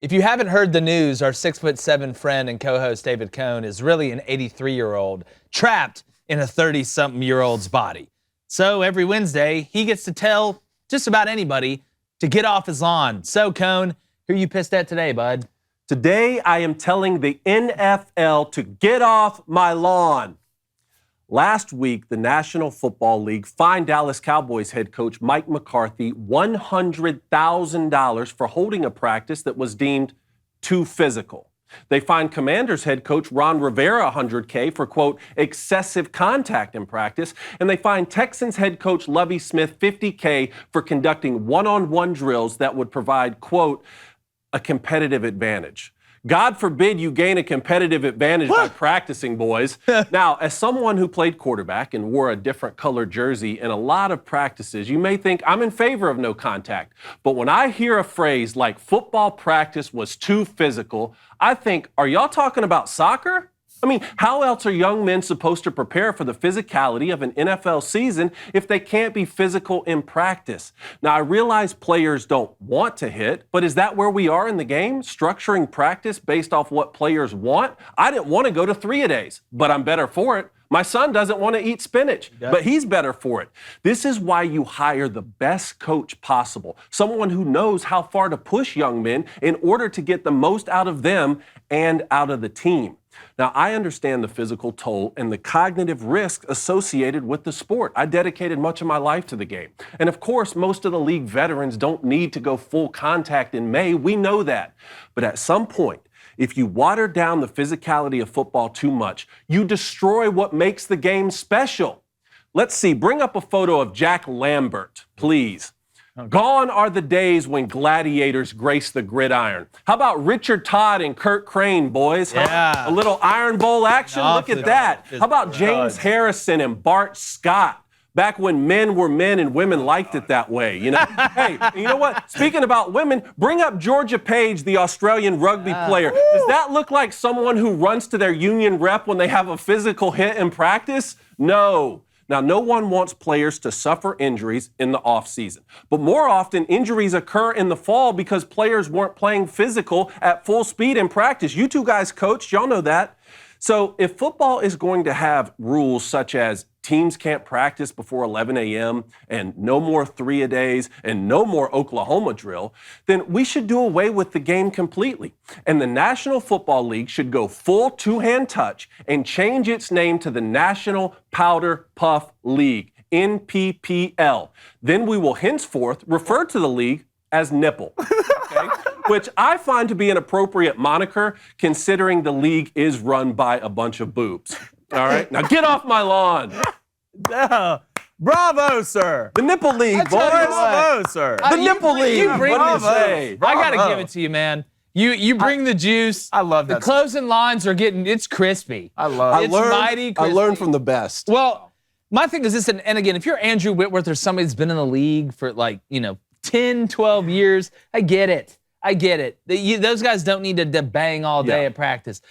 If you haven't heard the news, our 6'7" friend and co-host David Cohn is really an 83-year-old trapped in a 30-something-year-old's body. So every Wednesday, he gets to tell just about anybody to get off his lawn. So, Cohn, who you pissed at today, bud? Today, I am telling the NFL to get off my lawn. Last week, the National Football League fined Dallas Cowboys head coach Mike McCarthy $100,000 for holding a practice that was deemed too physical. They fined Commanders head coach Ron Rivera $100K for, quote, excessive contact in practice. And they fined Texans head coach Lovie Smith $50K for conducting one-on-one drills that would provide, quote, a competitive advantage. God forbid you gain a competitive advantage by practicing, boys. Now, as someone who played quarterback and wore a different colored jersey in a lot of practices, you may think I'm in favor of no contact. But when I hear a phrase like football practice was too physical, I think, are y'all talking about soccer? I mean, how else are young men supposed to prepare for the physicality of an NFL season if they can't be physical in practice? Now, I realize players don't want to hit, but is that where we are in the game? Structuring practice based off what players want? I didn't want to go to 3-a-days, but I'm better for it. My son doesn't want to eat spinach, but he's better for it. This is why you hire the best coach possible, someone who knows how far to push young men in order to get the most out of them and out of the team. Now, I understand the physical toll and the cognitive risk associated with the sport. I dedicated much of my life to the game. And of course, most of the league veterans don't need to go full contact in May. We know that. But at some point, if you water down the physicality of football too much, you destroy what makes the game special. Let's see, bring up a photo of Jack Lambert, please. Gone are the days when gladiators graced the gridiron. How about Richard Todd and Kurt Crain, boys? Yeah. A little Iron Bowl action? Look at that. How about James Harrison and Bart Scott? Back when men were men and women liked it that way, you know? Hey, you know what? Speaking about women, bring up Georgia Page, the Australian rugby player. Does that look like someone who runs to their union rep when they have a physical hit in practice? No. Now, no one wants players to suffer injuries in the offseason. But more often, injuries occur in the fall because players weren't playing physical at full speed in practice. You two guys coached, y'all know that. So if football is going to have rules such as teams can't practice before 11 a.m. and no more 3-a-days and no more Oklahoma drill, then we should do away with the game completely. And the National Football League should go full two-hand touch and change its name to the National Powder Puff League, NPPL. Then we will henceforth refer to the league as Nipple. Okay? Which I find to be an appropriate moniker considering the league is run by a bunch of boobs. All right? Now get off my lawn. Bravo, sir. The Nipple League, boys. Bravo, sir. The Nipple League. You bring What do you the say? I got to give it to you, man. You bring the juice. I love that. The closing lines are it's crispy. I love it. It's mighty crispy. I learned from the best. Well, my thing is this, and again, if you're Andrew Whitworth or somebody that's been in the league for 10, 12 years, I get it. Those guys don't need to bang all day at practice.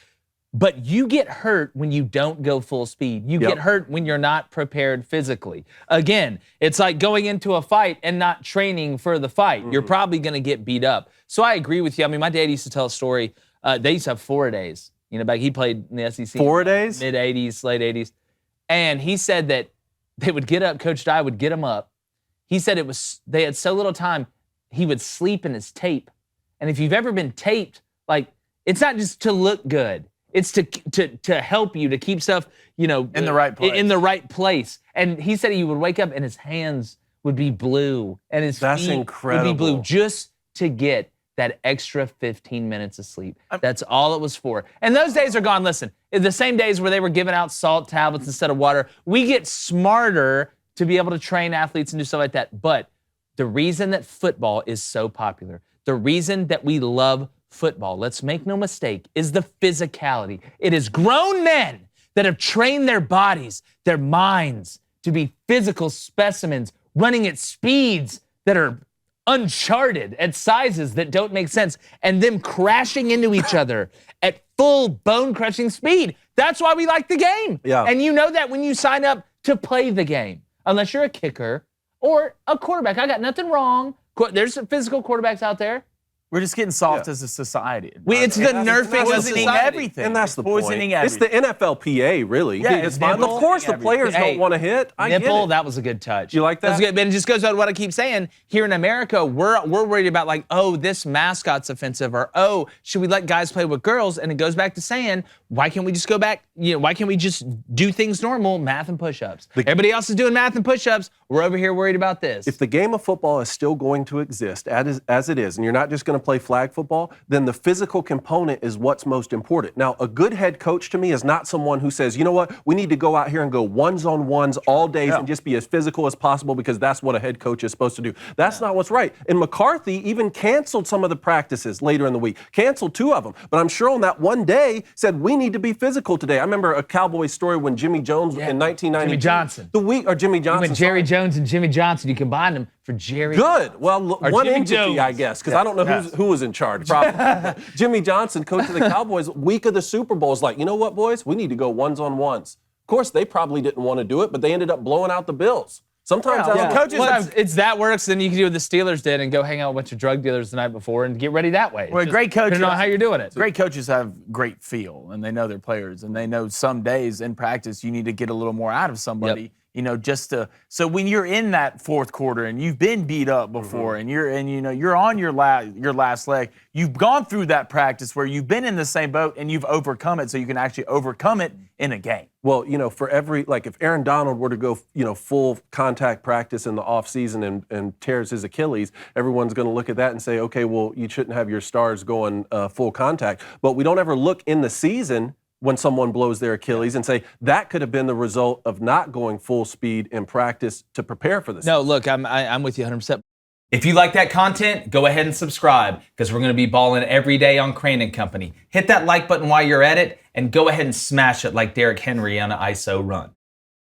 But you get hurt when you don't go full speed. You get hurt when you're not prepared physically. Again, it's like going into a fight and not training for the fight. You're probably going to get beat up. So I agree with you. I mean, my dad used to tell a story. They used to have 4-a-days. Back he played in the SEC. 4-a-days? Mid-'80s, late 80s. And he said that they would get up, Coach Dye would get them up. He said they had so little time, he would sleep in his tape. And if you've ever been taped, it's not just to look good. It's to help you to keep stuff, in the right place. In the right place. And he said he would wake up and his hands would be blue and his feet would be blue just to get that extra 15 minutes of sleep. That's all it was for. And those days are gone. Listen, the same days where they were giving out salt tablets instead of water, we get smarter to be able to train athletes and do stuff like that. But the reason that football is so popular, the reason that we love football, let's make no mistake, is the physicality. It is grown men that have trained their bodies, their minds to be physical specimens, running at speeds that are uncharted, at sizes that don't make sense, and them crashing into each other at full bone-crushing speed. That's why we like the game. Yeah. And you know that when you sign up to play the game, unless you're a kicker or a quarterback. I got nothing wrong. There's some physical quarterbacks out there. We're just getting soft as a society. It's the nerfing of poisoning society. everything. And that's the poisoning point. everything. It's the NFLPA, really. Yeah, it's fine. Of course, the players don't want to hit. I get Nipple, it. that was a good touch. You like that? That's good. But it just goes on what I keep saying. Here in America, we're worried about like, oh, this mascot's offensive, or oh, should we let guys play with girls? And it goes back to saying, why can't we just go back? Why can't we just do things normal, math and push-ups? Everybody else is doing math and push-ups. We're over here worried about this. If the game of football is still going to exist as it is, and you're not just going to play flag football, then the physical component is what's most important. Now, a good head coach to me is not someone who says, you know what, we need to go out here and go ones-on-ones all days and just be as physical as possible because that's what a head coach is supposed to do. That's not what's right. And McCarthy even canceled some of the practices later in the week, canceled 2 of them. But I'm sure on that one day said, we need to be physical today. I remember a Cowboys story when Jimmy Jones in 1990. Jimmy Johnson. Jimmy Johnson. When Jerry Jones and Jimmy Johnson, you combined them for Jerry. Good. Well, one Jimmy entity, Jones. I guess, because I don't know who was in charge. Probably. Jimmy Johnson, coach of the Cowboys, week of the Super Bowl, is like, you know what, boys? We need to go ones-on-ones. Of course, they probably didn't want to do it, but they ended up blowing out the Bills. Sometimes it's that works, then you can do what the Steelers did and go hang out with a bunch of drug dealers the night before and get ready that way. Well, great coaches. Depending on how you're doing it. Great coaches have great feel, and they know their players, and they know some days in practice you need to get a little more out of somebody. Yep. Just to. So when you're in that fourth quarter and you've been beat up before, and you're on your last leg, you've gone through that practice where you've been in the same boat and you've overcome it, so you can actually overcome it in a game. Well, for if Aaron Donald were to go, full contact practice in the offseason and tears his Achilles, everyone's going to look at that and say, okay, well, you shouldn't have your stars going full contact. But we don't ever look in the season when someone blows their Achilles and say that could have been the result of not going full speed in practice to prepare for this. No, look, I'm with you 100%. If you like that content, go ahead and subscribe because we're going to be balling every day on Crain and Company. Hit that like button while you're at it and go ahead and smash it like Derrick Henry on an ISO run.